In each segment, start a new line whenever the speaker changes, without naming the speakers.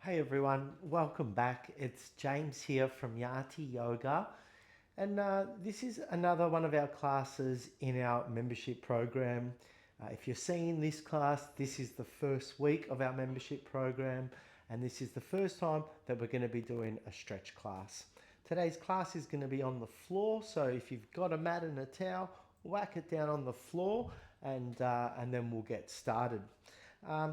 Hey everyone, welcome back. It's James here from Yati Yoga, and this is another one of our classes in our membership program. If you're seeing this class, this is the first week of our membership program, and this is the first time that we're going to be doing a stretch class. Today's class is going to be on the floor, so if you've got a mat and a towel, whack it down on the floor, and then we'll get started.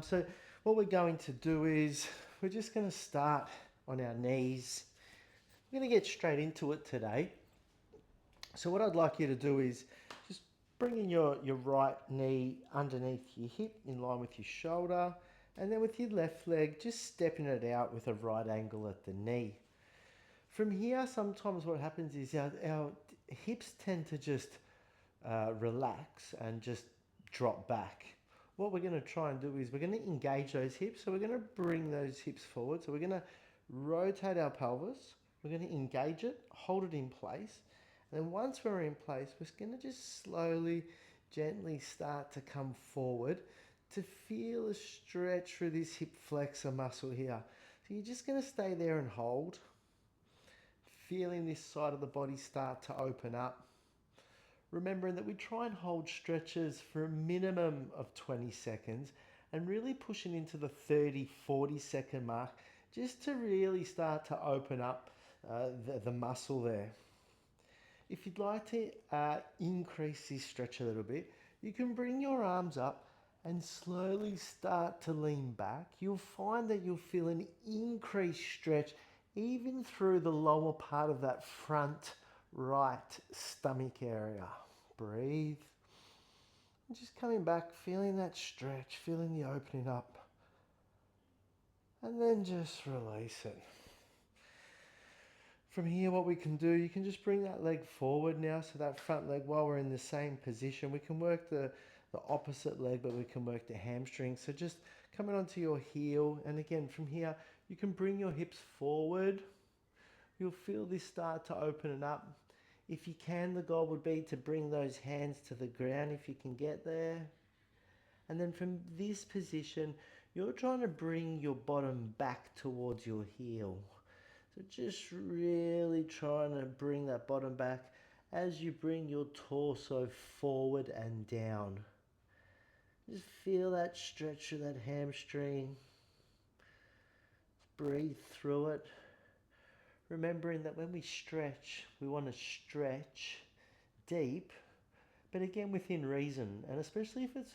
So what we're going to do is we're just going to start on our knees. We're going to get straight into it today. So what I'd like you to do is just bringing your right knee underneath your hip in line with your shoulder, and then with your left leg just stepping it out with a right angle at the knee. From here, sometimes what happens is our hips tend to just relax and just drop back. What we're going to try and do is we're going to engage those hips. So we're going to bring those hips forward. So we're going to rotate our pelvis. We're going to engage it, hold it in place. And then once we're in place, we're going to just slowly, gently start to come forward to feel a stretch through this hip flexor muscle here. So you're just going to stay there and hold, feeling this side of the body start to open up. Remembering that we try and hold stretches for a minimum of 20 seconds and really pushing into the 30-40 second mark just to really start to open up the muscle there. If you'd like to increase this stretch a little bit, you can bring your arms up and slowly start to lean back. You'll find that you'll feel an increased stretch even through the lower part of that front right stomach area. Breathe. And just coming back, feeling that stretch, feeling the opening up. And then just release it. From here, what we can do, you can just bring that leg forward now. So that front leg, while we're in the same position, we can work the opposite leg, but we can work the hamstring. So just coming onto your heel. And again, from here, you can bring your hips forward. You'll feel this start to open it up. If you can, the goal would be to bring those hands to the ground if you can get there. And then from this position, you're trying to bring your bottom back towards your heel. So just really trying to bring that bottom back as you bring your torso forward and down. Just feel that stretch of that hamstring. Breathe through it. Remembering that when we stretch, we want to stretch deep, but again within reason. And especially if it's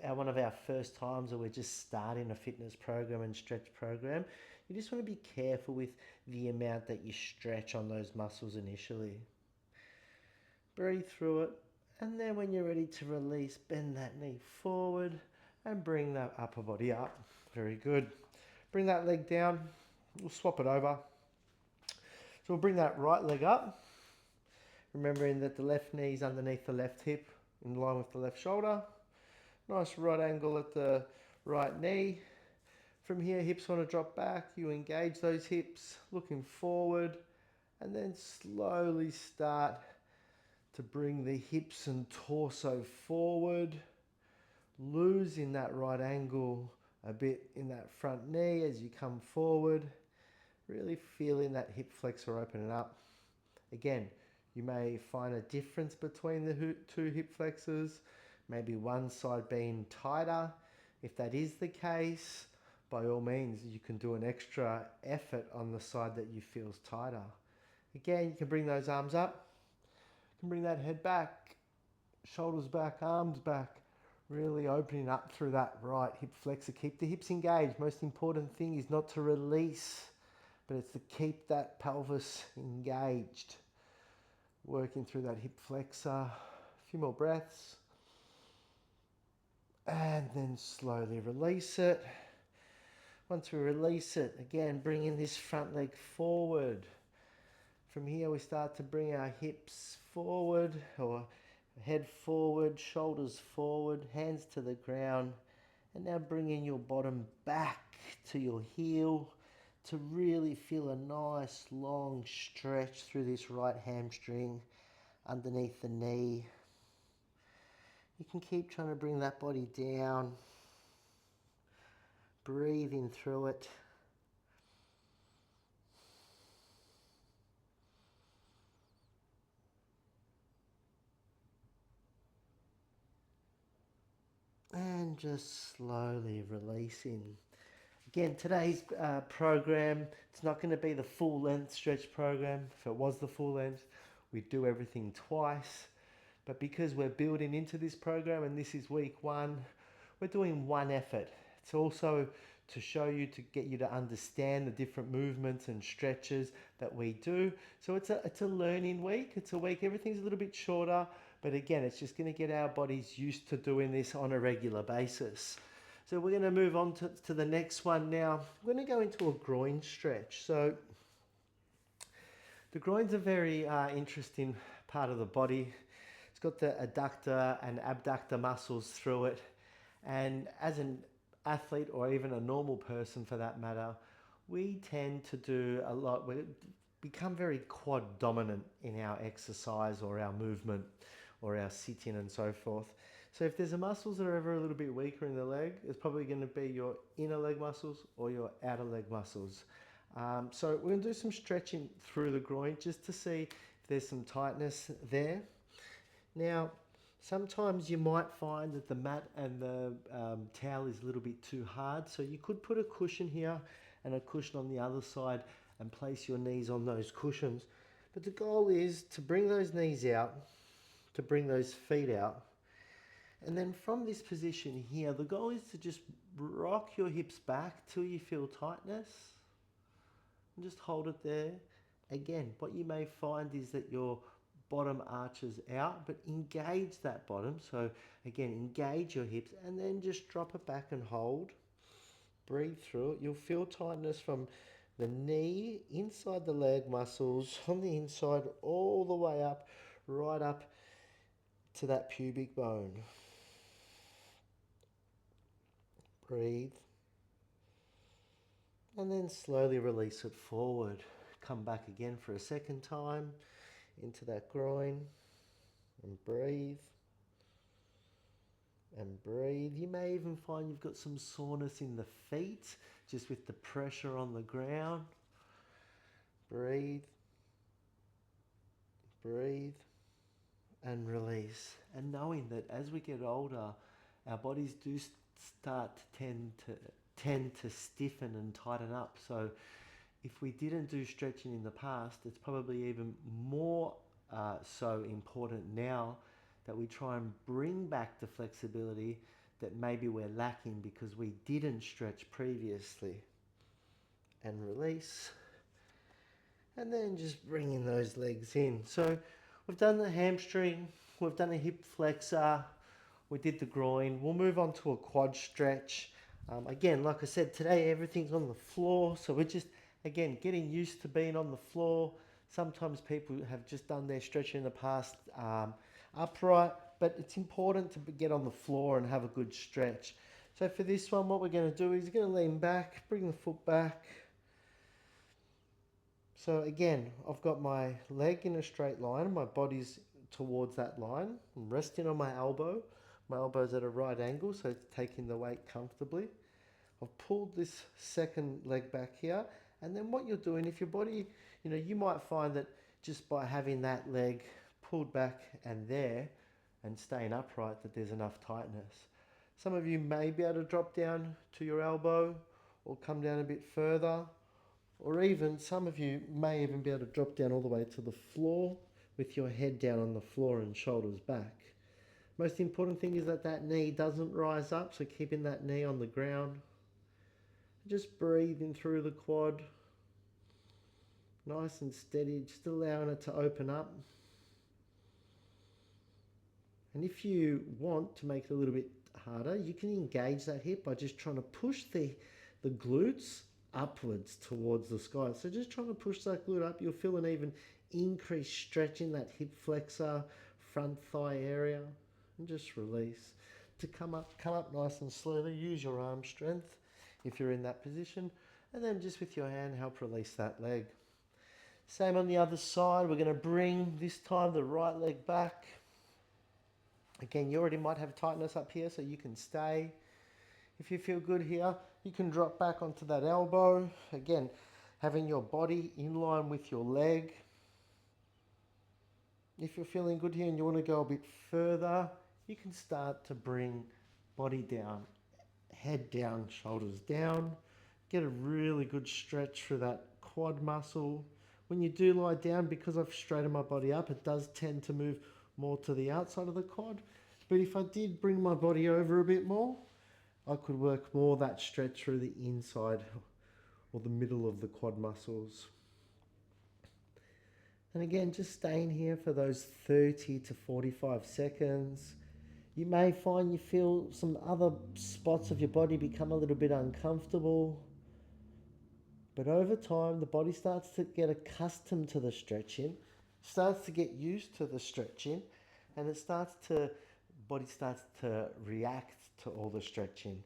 one of our first times or we're just starting a fitness program and stretch program, you just want to be careful with the amount that you stretch on those muscles initially. Breathe through it, and then when you're ready to release, bend that knee forward and bring that upper body up. Very good. Bring that leg down. We'll swap it over. So we'll bring that right leg up, remembering that the left knee is underneath the left hip in line with the left shoulder. Nice right angle at the right knee. From here, hips want to drop back. You engage those hips, looking forward, and then slowly start to bring the hips and torso forward, losing that right angle a bit in that front knee as you come forward, really feeling that hip flexor opening up. Again, you may find a difference between the two hip flexors, maybe one side being tighter. If that is the case, by all means, you can do an extra effort on the side that you feel is tighter. Again, you can bring those arms up. You can bring that head back, shoulders back, arms back, really opening up through that right hip flexor. Keep the hips engaged. Most important thing is not to release, but it's to keep that pelvis engaged. Working through that hip flexor. A few more breaths. And then slowly release it. Once we release it, again, bringing this front leg forward. From here, we start to bring our hips forward, or head forward, shoulders forward, hands to the ground. And now bringing your bottom back to your heel to really feel a nice long stretch through this right hamstring underneath the knee. You can keep trying to bring that body down, breathing through it. and just slowly releasing. Again, today's program, it's not going to be the full length stretch program. If it was the full length, we'd do everything twice. But because we're building into this program and this is week one, we're doing one effort. It's also to show you, to get you to understand the different movements and stretches that we do. So it's a learning week. It's a week, everything's a little bit shorter, but again, it's just going to get our bodies used to doing this on a regular basis. So we're going to move on to the next one now. We're going to go into a groin stretch. So the groin's a very interesting part of the body. It's got the adductor and abductor muscles through it. And as an athlete, or even a normal person for that matter, we tend to do a lot, we become very quad dominant in our exercise or our movement or our sitting and so forth. So if there's a muscles that are ever a little bit weaker in the leg, it's probably going to be your inner leg muscles or your outer leg muscles. So we're going to do some stretching through the groin just to see if there's some tightness there. Now, sometimes you might find that the mat and the towel is a little bit too hard, so you could put a cushion here and a cushion on the other side and place your knees on those cushions. But the goal is to bring those knees out, to bring those feet out. And then from this position here, the goal is to just rock your hips back till you feel tightness. And just hold it there. Again, what you may find is that your bottom arches out, but engage that bottom. So again, engage your hips and then just drop it back and hold. Breathe through it. You'll feel tightness from the knee, inside the leg muscles, on the inside, all the way up, right up to that pubic bone. Breathe. And then slowly release it forward. Come back again for a second time into that groin and breathe. And breathe. You may even find you've got some soreness in the feet just with the pressure on the ground. Breathe. Breathe. And release. And knowing that as we get older, our bodies do start to tend to stiffen and tighten up. So if we didn't do stretching in the past, it's probably even more so important now that we try and bring back the flexibility that maybe we're lacking because we didn't stretch previously. And release. And then just bringing those legs in. So we've done the hamstring, we've done a hip flexor, we did the groin. We'll move on to a quad stretch. Again, like I said, today everything's on the floor, so we're just, again, getting used to being on the floor. Sometimes people have just done their stretching in the past upright, but it's important to get on the floor and have a good stretch. So for this one, what we're going to do is you're going to lean back, bring the foot back. So again, I've got my leg in a straight line, my body's towards that line. I'm resting on my elbow. My elbow's at a right angle, so it's taking the weight comfortably. I've pulled this second leg back here, and then what you're doing, if your body, you might find that just by having that leg pulled back and there and staying upright, that there's enough tightness. Some of you may be able to drop down to your elbow or come down a bit further, or even some of you may even be able to drop down all the way to the floor with your head down on the floor and shoulders back. Most important thing is that that knee doesn't rise up, so keeping that knee on the ground. Just breathing through the quad. Nice and steady, just allowing it to open up. And if you want to make it a little bit harder, you can engage that hip by just trying to push the glutes upwards towards the sky. So just trying to push that glute up, you'll feel an even increased stretch in that hip flexor, front thigh area. And just release. To come up nice and slowly. Use your arm strength if you're in that position. And then just with your hand, help release that leg. Same on the other side. We're going to bring, this time, the right leg back. Again, you already might have tightness up here, so you can stay. If you feel good here, you can drop back onto that elbow. Again, having your body in line with your leg. If you're feeling good here and you want to go a bit further, you can start to bring body down, head down, shoulders down. Get a really good stretch through that quad muscle. When you do lie down, because I've straightened my body up, it does tend to move more to the outside of the quad. But if I did bring my body over a bit more, I could work more that stretch through the inside or the middle of the quad muscles. And again, just staying here for those 30 to 45 seconds. You may find you feel some other spots of your body become a little bit uncomfortable. But over time, the body starts to get accustomed to the stretching, starts to get used to the stretching, and body starts to react to all the stretching.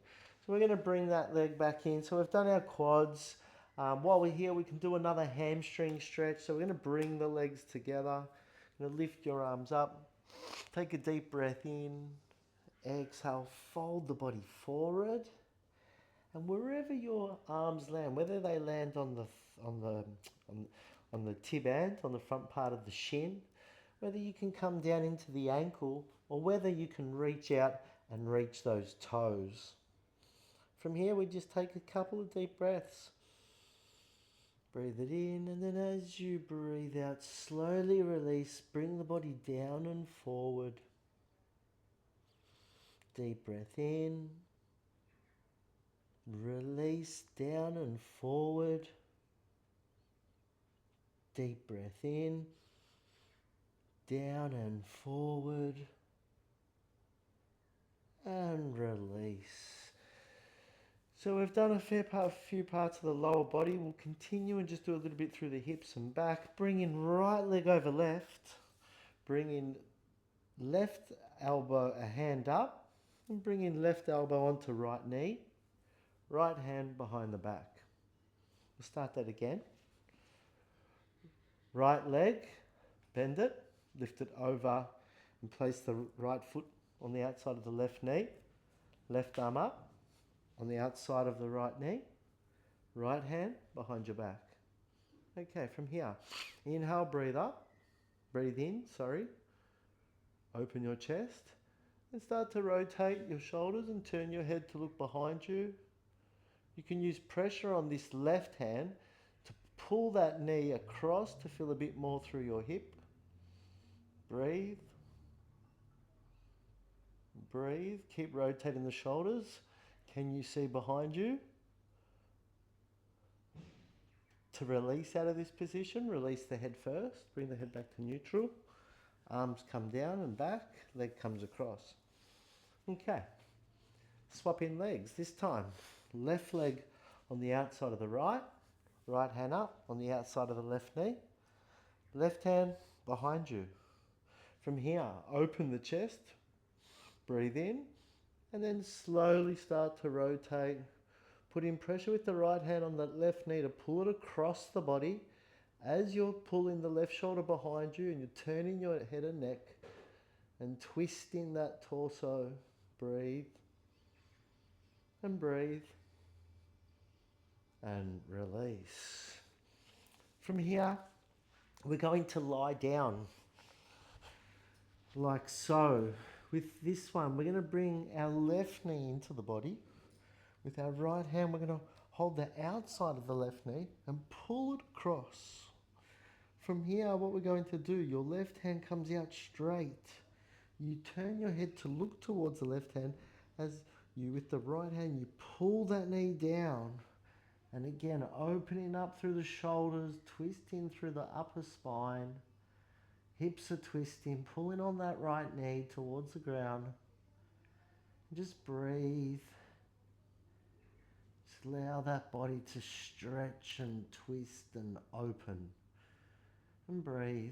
So we're going to bring that leg back in. So we've done our quads. While we're here, we can do another hamstring stretch. So we're going to bring the legs together. You're going to lift your arms up. Take a deep breath in. Exhale, fold the body forward. And wherever your arms land, whether they land on the tib ant, on the front part of the shin, whether you can come down into the ankle, or whether you can reach out and reach those toes. From here, we just take a couple of deep breaths. Breathe it in, and then as you breathe out, slowly release, bring the body down and forward. Deep breath in. Release down and forward. Deep breath in. Down and forward. And release. So we've done a few parts of the lower body. We'll continue and just do a little bit through the hips and back. Bring in right leg over left. Bring in left elbow, a hand up. And bring in left elbow onto right knee. Right hand behind the back. We'll start that again. Right leg, bend it, lift it over and place the right foot on the outside of the left knee. Left arm up on the outside of the right knee. Right hand behind your back. Okay, from here, inhale, breathe up. Breathe in, Open your chest and start to rotate your shoulders and turn your head to look behind you. You can use pressure on this left hand to pull that knee across to feel a bit more through your hip. Breathe. Breathe. Keep rotating the shoulders. Can you see behind you? To release out of this position, release the head first. Bring the head back to neutral. Arms come down and back. Leg comes across. Okay. Swap in legs. This time, left leg on the outside of the right. Right hand up on the outside of the left knee. Left hand behind you. From here, open the chest. Breathe in. And then slowly start to rotate. Put in pressure with the right hand on the left knee to pull it across the body. As you're pulling the left shoulder behind you and you're turning your head and neck and twisting that torso. Breathe. And breathe. And release. From here, we're going to lie down like so. With this one, we're going to bring our left knee into the body. With our right hand, we're going to hold the outside of the left knee and pull it across. From here, what we're going to do, your left hand comes out straight. You turn your head to look towards the left hand as you, with the right hand, you pull that knee down. And again, opening up through the shoulders, twisting through the upper spine. Hips are twisting, pulling on that right knee towards the ground. Just breathe. Just allow that body to stretch and twist and open. And breathe.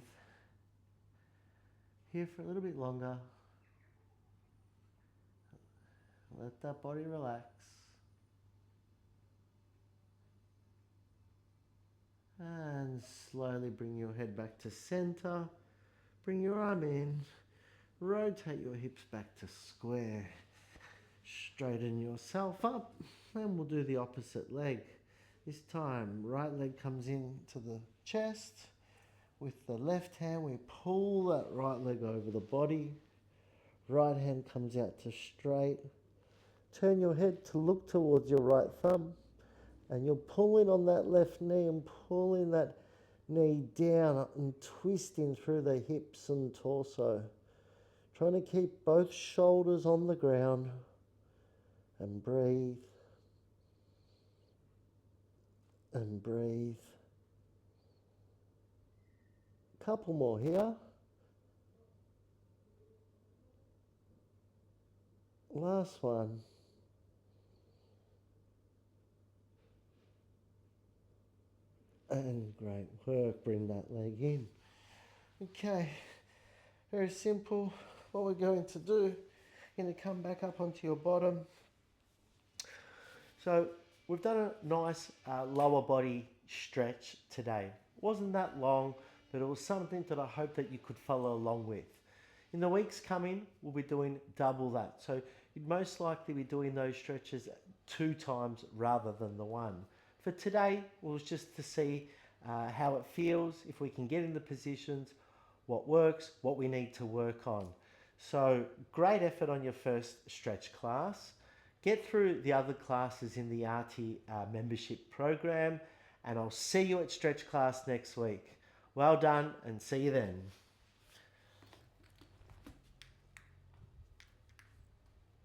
Here for a little bit longer. Let that body relax. And slowly bring your head back to center. Bring your arm in. Rotate your hips back to square. Straighten yourself up. And we'll do the opposite leg. This time, right leg comes into the chest. With the left hand, we pull that right leg over the body. Right hand comes out to straight. Turn your head to look towards your right thumb, and you're pulling on that left knee and pulling that knee down and twisting through the hips and torso. Trying to keep both shoulders on the ground, and breathe and breathe. Couple more here. Last one. And great work, bring that leg in. Okay, very simple. What we're going to do, you're going to come back up onto your bottom. So we've done a nice lower body stretch today. Wasn't that long, but it was something that I hope that you could follow along with. In the weeks coming, we'll be doing double that. So you'd most likely be doing those stretches 2 times rather than the one. For today, it was just to see how it feels, if we can get in the positions, what works, what we need to work on. So great effort on your first stretch class. Get through the other classes in the RT membership program, and I'll see you at stretch class next week. Well done, and see you then.